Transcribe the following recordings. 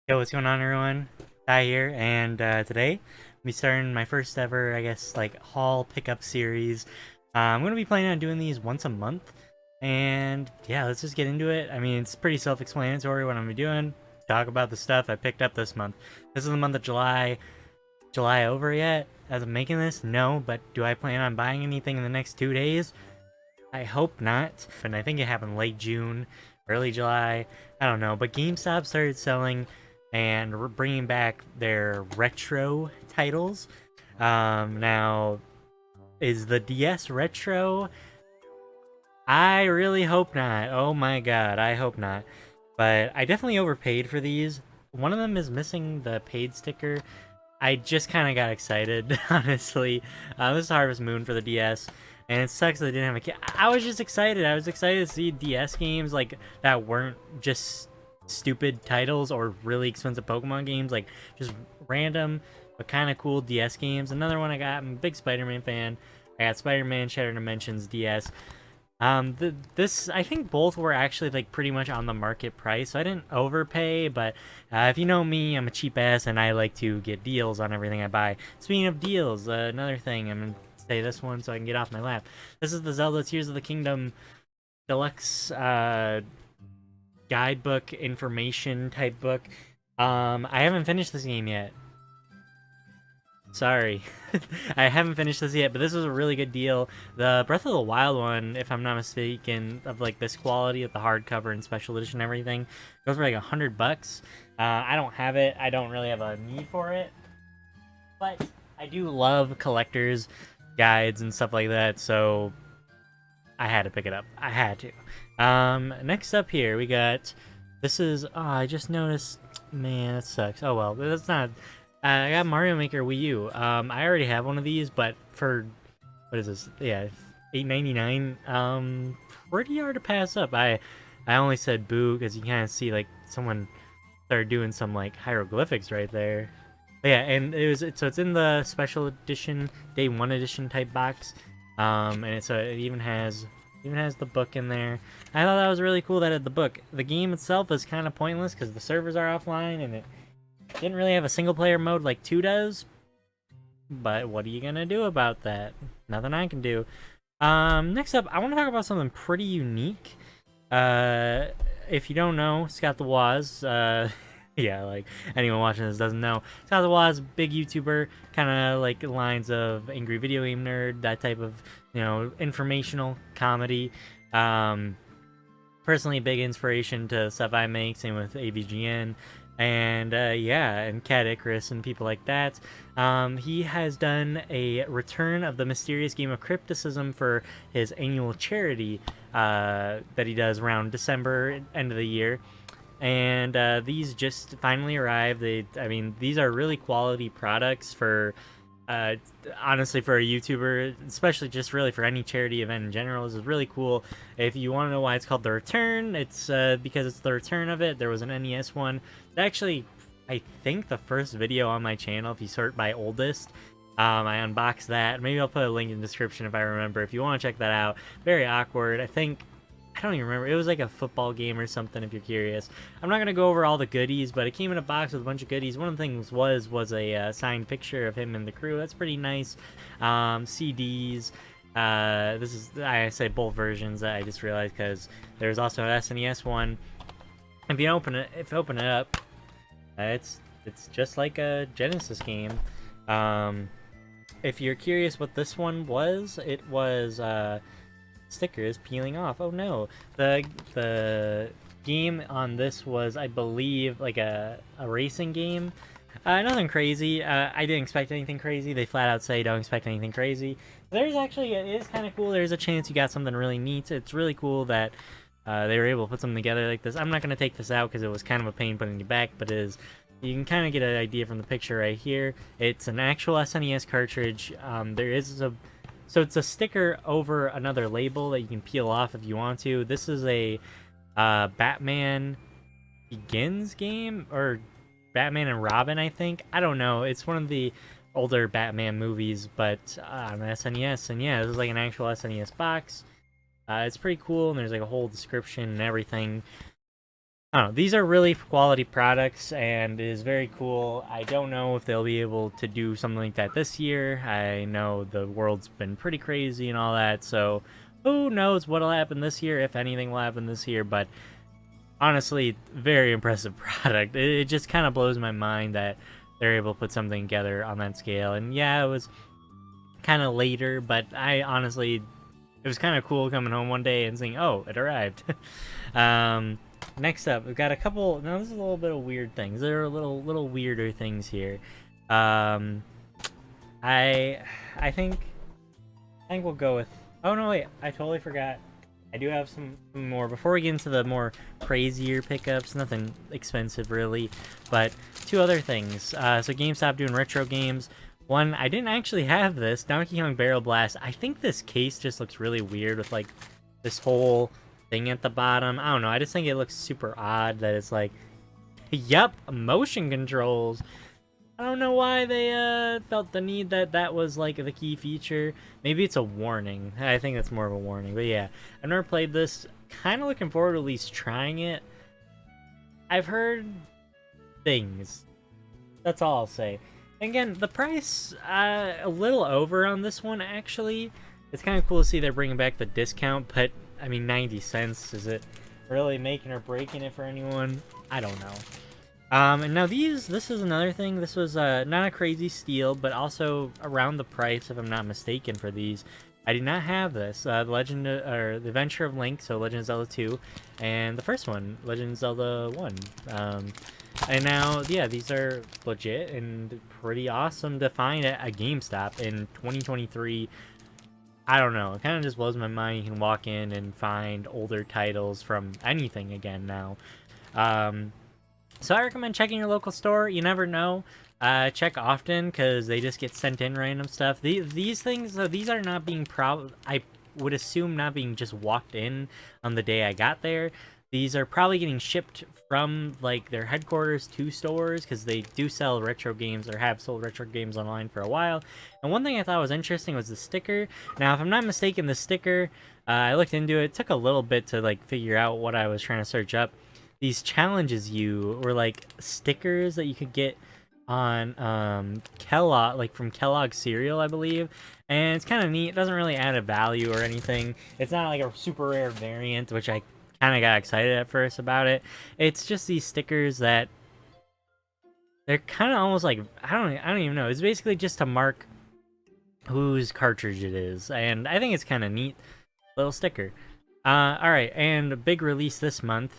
Yo, what's going on, everyone? Ty here, and today I'm starting my first ever, I guess, like haul pickup series. I'm gonna be planning on doing these once a month, and yeah, let's just get into it. I mean, it's pretty self-explanatory what I'm gonna be doing. Talk about the stuff I picked up this month. This is the month of July. July over yet? As I'm making this, no. But do I plan on buying anything in the next 2 days? I hope not. And I think it happened late June, early July. I don't know. But GameStop started selling and bringing back their retro titles. Now, is the DS retro? I really hope not. Oh my god, I hope not. But I definitely overpaid for these. One of them is missing the paid sticker. I just kind of got excited, honestly. This is Harvest Moon for the DS, and it sucks that I didn't have a kid. I was just excited. I was excited to see DS games like that weren't just stupid titles or really expensive Pokemon games, like just random but kind of cool DS games. Another one I got. I'm a big Spider-Man fan. I got Spider-Man Shattered Dimensions DS. This I think both were actually like pretty much on the market price, so I didn't overpay. But if you know me, I'm a cheap ass, and I like to get deals on everything I buy. Speaking of deals, another thing I'm gonna say this one so I can get off my lap. This is the Zelda Tears of the Kingdom Deluxe guidebook information type book. I haven't finished this game yet. Sorry. I haven't finished this yet, but this was a really good deal. The Breath of the Wild one, if I'm not mistaken, of like this quality of the hardcover and special edition and everything, goes for like $100. I don't have it. I don't really have a need for it, but I do love collectors guides and stuff like that, so I had to pick it up. I had to. Next up here we got. This is. Oh, I just noticed. Man, that sucks. Oh well, that's not. I got Mario Maker Wii U. I already have one of these, but for what is this? Yeah, $8.99. Pretty hard to pass up. I only said boo because you kind of see like someone started doing some like hieroglyphics right there. But yeah, and so it's in the special edition, day one edition type box. And it even has the book in there. I thought that was really cool that it had the book. The game itself is kind of pointless because the servers are offline and it didn't really have a single player mode like 2 does. But what are you gonna do about that? Nothing I can do. Next up, I want to talk about something pretty unique. Uh, if you don't know, Scott the Woz, yeah, like anyone watching this doesn't know, Scott the Woz, big YouTuber, kind of like lines of angry video game nerd, that type of informational comedy. Um, Personally, big inspiration to stuff I make. Same with AVGN. And yeah, and Cat Icarus and people like that. He has done a return of the mysterious game of crypticism for his annual charity that he does around December, end of the year. And these just finally arrived. I mean, these are really quality products for uh, honestly, for a YouTuber, especially just really for any charity event in general. This is really cool. If you want to know why it's called The Return, it's because it's the return of it. There was an NES one. It's actually, I think, the first video on my channel, if you sort by oldest. I unboxed that. Maybe I'll put a link in the description if I remember. If you want to check that out. Very awkward. I don't even remember. It was like a football game or something, if you're curious. I'm not going to go over all the goodies, but it came in a box with a bunch of goodies. One of the things was a signed picture of him and the crew. That's pretty nice. CDs. This is, I say both versions. I just realized because there's also an SNES one. If you open it up, it's just like a Genesis game. If you're curious what this one was, it was sticker is peeling off. Oh no. The game on this was, I believe, like a racing game. Nothing crazy. I didn't expect anything crazy. They flat out say don't expect anything crazy. There's actually, it is kind of cool. There's a chance you got something really neat. It's really cool that they were able to put something together like this. I'm not going to take this out because it was kind of a pain putting it back, but it is. You can kind of get an idea from the picture right here. It's an actual SNES cartridge. There is so it's a sticker over another label that you can peel off if you want to. This is a Batman Begins game, or Batman and Robin, I think. I don't know. It's one of the older Batman movies, but on SNES. And yeah, this is like an actual SNES box. It's pretty cool, and there's like a whole description and everything. I don't know. These are really quality products, and it is very cool. I don't know if they'll be able to do something like that this year. I know the world's been pretty crazy and all that, so who knows what'll happen this year, if anything will happen this year. But honestly, very impressive product. It just kind of blows my mind that they're able to put something together on that scale. And yeah, it was kind of later, but I honestly, it was kind of cool coming home one day and seeing, oh, it arrived. Next up, we've got a couple. Now this is a little bit of weird things. There are little weirder things here. Um, I I think we'll go with. Oh no, wait! I totally forgot. I do have some more before we get into the more crazier pickups. Nothing expensive really, but two other things. So GameStop doing retro games. One, I didn't actually have this Donkey Kong Barrel Blast. I think this case just looks really weird with like this whole thing at the bottom. I don't know. I just think it looks super odd that it's like, yep, motion controls. I don't know why they felt the need that that was like the key feature. Maybe it's a warning. I think that's more of a warning. But yeah, I've never played this. Kind of looking forward to at least trying it. I've heard things. That's all I'll say. Again, the price, a little over on this one, actually. It's kind of cool to see they're bringing back the discount, but, I mean, 90 cents, is it really making or breaking it for anyone? I don't know. And now this is another thing. This was not a crazy steal, but also around the price, if I'm not mistaken, for these. I did not have this. The the Adventure of Link, so Legend of Zelda 2, and the first one, Legend of Zelda 1. And now, yeah, these are legit and pretty awesome to find at a GameStop in 2023. I don't know. It kind of just blows my mind. You can walk in and find older titles from anything again now. So I recommend checking your local store. You never know. Check often because they just get sent in random stuff. These things, these are not being I would assume not being just walked in on the day I got there. These are probably getting shipped from like their headquarters to stores because they do sell retro games or have sold retro games online for a while. And one thing I thought was interesting was the sticker. Now, if I'm not mistaken, the sticker, I looked into it. It took a little bit to like figure out what I was trying to search up. These challenges you were like stickers that you could get on Kellogg, like from Kellogg's cereal, I believe. And it's kind of neat. It doesn't really add a value or anything. It's not like a super rare variant, which I kind of got excited at first about it. It's just these stickers that they're kind of almost like I don't even know. It's basically just to mark whose cartridge it is, and I think it's kind of neat little sticker. All right, and a big release this month.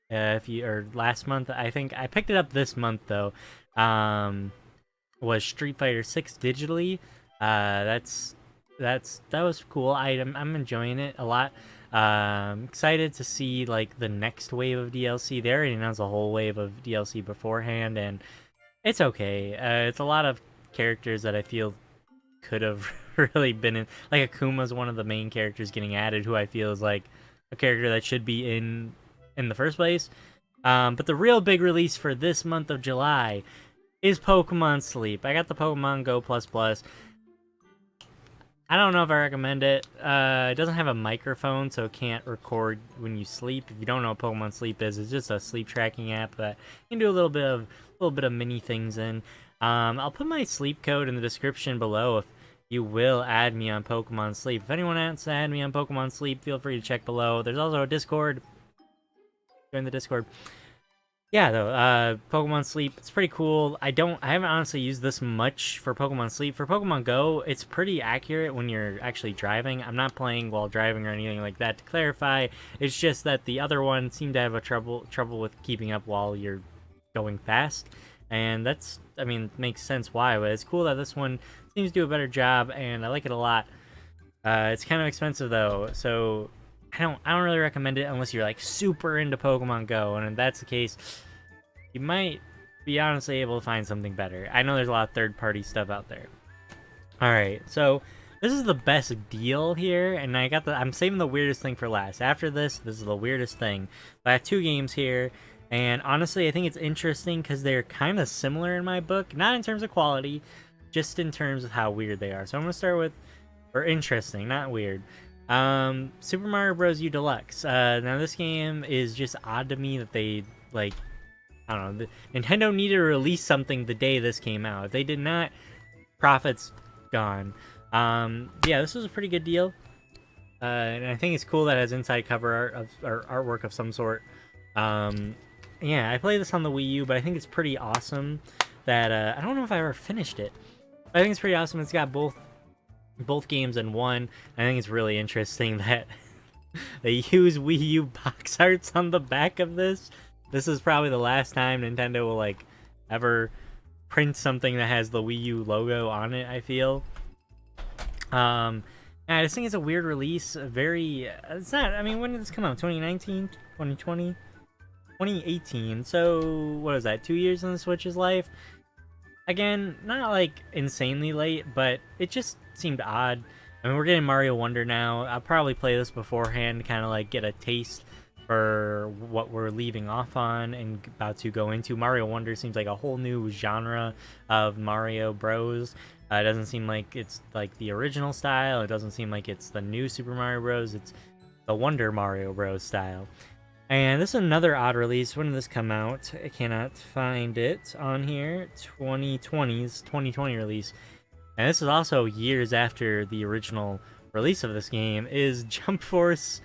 Or last month, I think I picked it up this month though. Was Street Fighter 6 digitally. That was cool. I'm enjoying it a lot. Excited to see like the next wave of DLC. They already announced a whole wave of DLC beforehand, and it's okay. It's a lot of characters that I feel could have really been in. Like Akuma's one of the main characters getting added, who I feel is like a character that should be in the first place. But the real big release for this month of July is Pokemon Sleep. I got the Pokemon Go Plus Plus. I don't know if I recommend it. It doesn't have a microphone, so it can't record when you sleep. If you don't know what Pokemon Sleep is, it's just a sleep tracking app that you can do a little bit of mini things in. I'll put my sleep code in the description below if you will add me on Pokemon Sleep. If anyone wants to add me on Pokemon Sleep, feel free to check below. There's also a Discord. Join the Discord. Yeah, though, Pokemon Sleep, it's pretty cool. I haven't honestly used this much for Pokemon Sleep. For Pokemon Go, it's pretty accurate when you're actually driving. I'm not playing while driving or anything like that. To clarify, it's just that the other one seemed to have a trouble with keeping up while you're going fast. And that's, I mean, makes sense why, but it's cool that this one seems to do a better job, and I like it a lot. It's kind of expensive, though, so I don't really recommend it unless you're like super into Pokemon Go, and if that's the case, you might be honestly able to find something better. I know there's a lot of third-party stuff out there. All right, so this is the best deal here, and I'm saving the weirdest thing for last. After this is the weirdest thing. I have two games here, and honestly, I think it's interesting because they're kind of similar in my book, not in terms of quality, just in terms of how weird they are. So I'm gonna start with, or interesting, not weird. Super Mario Bros. U Deluxe. Now this game is just odd to me that they like, I don't know, Nintendo needed to release something the day this came out. If they did not, profits gone. Yeah, this was a pretty good deal. And I think it's cool that it has inside cover art of or artwork of some sort. Yeah, I played this on the Wii U, but I think it's pretty awesome that I don't know if I ever finished it. But I think it's pretty awesome. It's got both games in one. I think it's really interesting that they use Wii U box arts on the back of this. This is probably the last time Nintendo will like ever print something that has the Wii U logo on it, I feel. Yeah, I just think it's a weird release. It's not, I mean, when did this come out? 2019? 2020? 2018. So, what is that? 2 years in the Switch's life? Again, not like insanely late, but it just seemed odd. I mean, we're getting Mario Wonder now. I'll probably play this beforehand to kind of like get a taste for what we're leaving off on and about to go into. Mario Wonder seems like a whole new genre of Mario Bros. It doesn't seem like it's like the original style. It doesn't seem like it's the new Super Mario Bros. It's the Wonder Mario Bros. Style. And this is another odd release. When did this come out? I cannot find it on here. 2020's 2020 release. And this is also years after the original release of this game, is Jump Force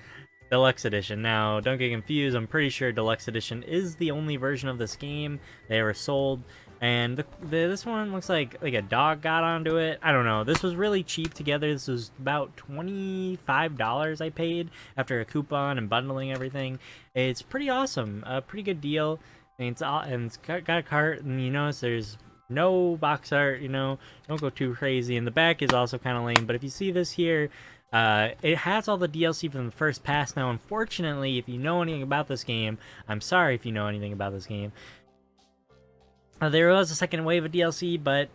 Deluxe Edition. Now, don't get confused. I'm pretty sure Deluxe Edition is the only version of this game they ever sold. And this one looks like a dog got onto it. I don't know. This was really cheap together. This was about $25 I paid after a coupon and bundling everything. It's pretty awesome. A pretty good deal. And it's got a cart, and you notice there's no box art, you know. Don't go too crazy. And the back is also kind of lame. But if you see this here, it has all the DLC from the first pass. Now, unfortunately, if you know anything about this game, I'm sorry if you know anything about this game, there was a second wave of DLC, but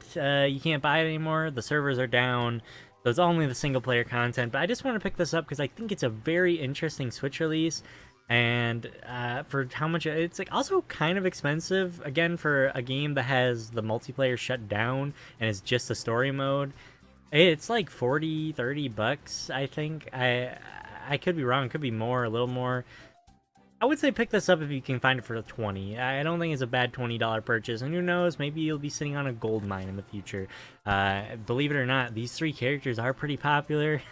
you can't buy it anymore. The servers are down, so it's only the single-player content. But I just want to pick this up because I think it's a very interesting Switch release, and for how much it's like also kind of expensive. Again, for a game that has the multiplayer shut down and is just a story mode, it's like 40-30 bucks. I think I could be wrong. It could be more, a little more. I would say pick this up if you can find it for 20. I don't think it's a bad $20 purchase, and who knows, maybe you'll be sitting on a gold mine in the future. Believe it or not, these three characters are pretty popular.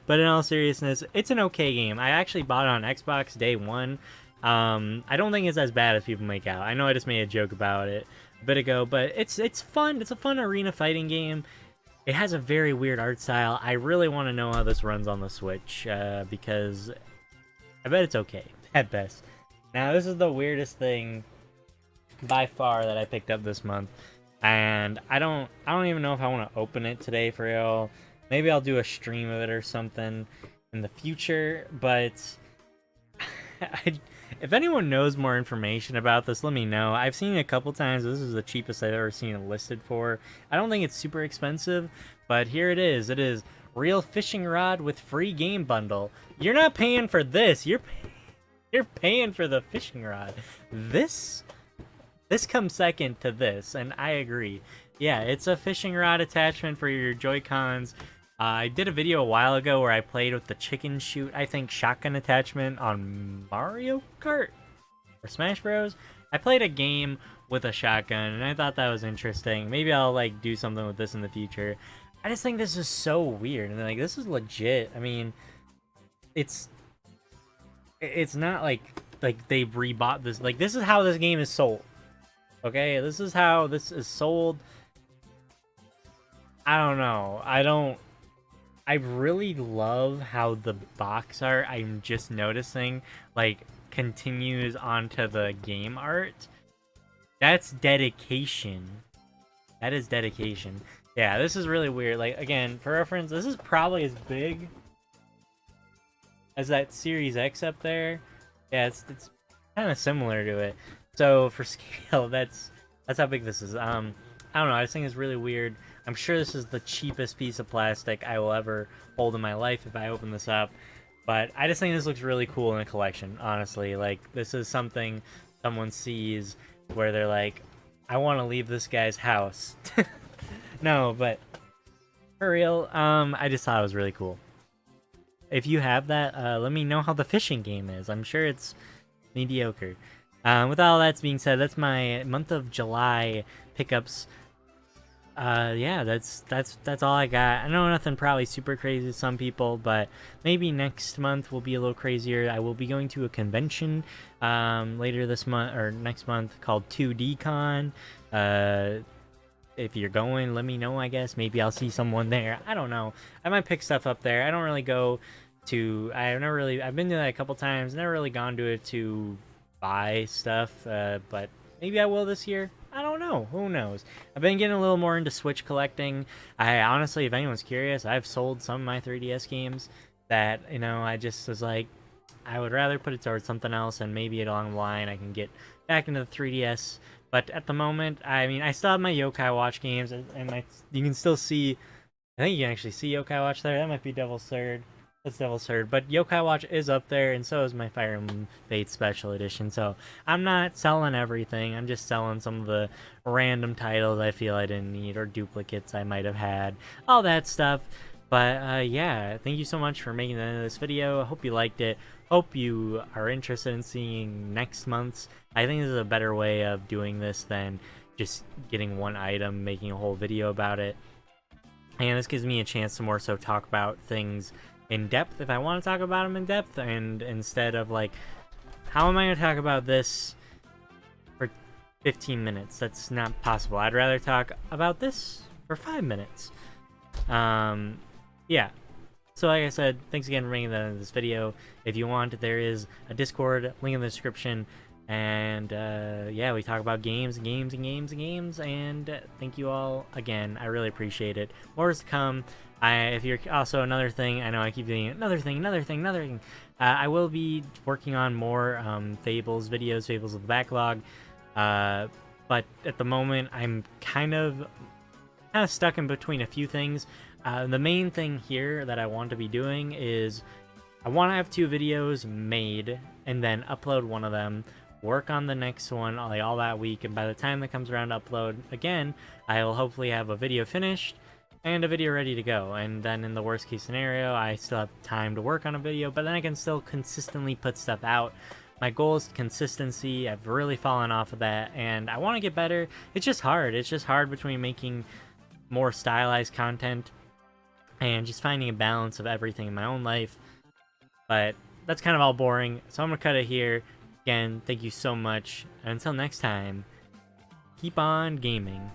But in all seriousness, it's an okay game. I actually bought it on Xbox day one. I don't think it's as bad as people make out. I know I just made a joke about it a bit ago, but it's fun. It's a fun arena fighting game. It has a very weird art style. I really want to know how this runs on the Switch, because I bet it's okay, at best. Now, this is the weirdest thing by far that I picked up this month, and I don't even know if I want to open it today for y'all. Maybe I'll do a stream of it or something in the future, but if anyone knows more information about this, let me know. I've seen it a couple times. This is the cheapest I've ever seen it listed for. I don't think it's super expensive, but here it is. It is Real Fishing Rod with free game bundle. You're not paying for this. You're paying for the fishing rod. This comes second to this, and I agree. Yeah, it's a fishing rod attachment for your Joy-Cons. I did a video a while ago where I played with the chicken shoot, I think, shotgun attachment on Mario Kart or Smash Bros. I played a game with a shotgun, and I thought that was interesting. Maybe I'll like do something with this in the future. I just think this is so weird, and like this is legit. I mean, it's not like they've rebought this. Like, this is how this game is sold. Okay, this is how this is sold. I don't know. I really love how the box art, I'm just noticing, like, continues onto the game art. That's dedication. That is dedication. Yeah, this is really weird. Like, again, for reference, this is probably as big as that Series X up there. Yeah, it's kind of similar to it. So for scale, that's how big this is. I don't know. I just think it's really weird. I'm sure this is the cheapest piece of plastic I will ever hold in my life if I open this up. But I just think this looks really cool in a collection, honestly. Like, this is something someone sees where they're like, I want to leave this guy's house. No, but for real, I just thought it was really cool. If you have that, let me know how the fishing game is. I'm sure it's mediocre. With all that being said, that's my month of July pickups. Yeah, that's all I got. I know nothing probably super crazy to some people, but maybe next month will be a little crazier. I will be going to a convention later this month or next month called 2D Con. Uh, if you're going, let me know. I guess maybe I'll see someone there. I don't know. I might pick stuff up there. I don't really go to. I've been to that a couple times. Never really gone to it to buy stuff. But maybe I will this year. I don't know. Who knows? I've been getting a little more into Switch collecting. I honestly, if anyone's curious, I've sold some of my 3DS games that I just was like, I would rather put it towards something else, and maybe along the line I can get back into the 3DS. But at the moment, I mean, I still have my Yokai Watch games, and you can still see. I think you can actually see Yokai Watch there. That might be Devil's Third. That's Devil's Third. But Yokai Watch is up there, and so is my Fire Emblem Fates Special Edition. So I'm not selling everything. I'm just selling some of the random titles I feel I didn't need, or duplicates I might have had. All that stuff. But yeah, thank you so much for making the end of this video. I hope you liked it. Hope you are interested in seeing next month's. I think this is a better way of doing this than just getting one item, making a whole video about it. And this gives me a chance to more so talk about things in depth if I want to talk about them in depth, and instead of like, how am I going to talk about this for 15 minutes? That's not possible. I'd rather talk about this for 5 minutes. Yeah. So like I said, thanks again for making that in this video. If you want, there is a Discord link in the description. And yeah, we talk about games and games and games and games. And thank you all again. I really appreciate it. More is to come. If you're also another thing, I know I keep doing another thing. I will be working on more Fables videos, Fables of the Backlog. But at the moment, I'm kind of stuck in between a few things. The main thing here that I want to be doing is I want to have 2 videos made and then upload one of them, work on the next one like all that week, and by the time that comes around to upload again, I'll hopefully have a video finished and a video ready to go. And then in the worst case scenario, I still have time to work on a video, but then I can still consistently put stuff out. My goal is consistency. I've really fallen off of that, and I want to get better. It's just hard. It's just hard between making more stylized content and just finding a balance of everything in my own life. But that's kind of all boring, so I'm gonna cut it here. Again, thank you so much, and until next time, keep on gaming.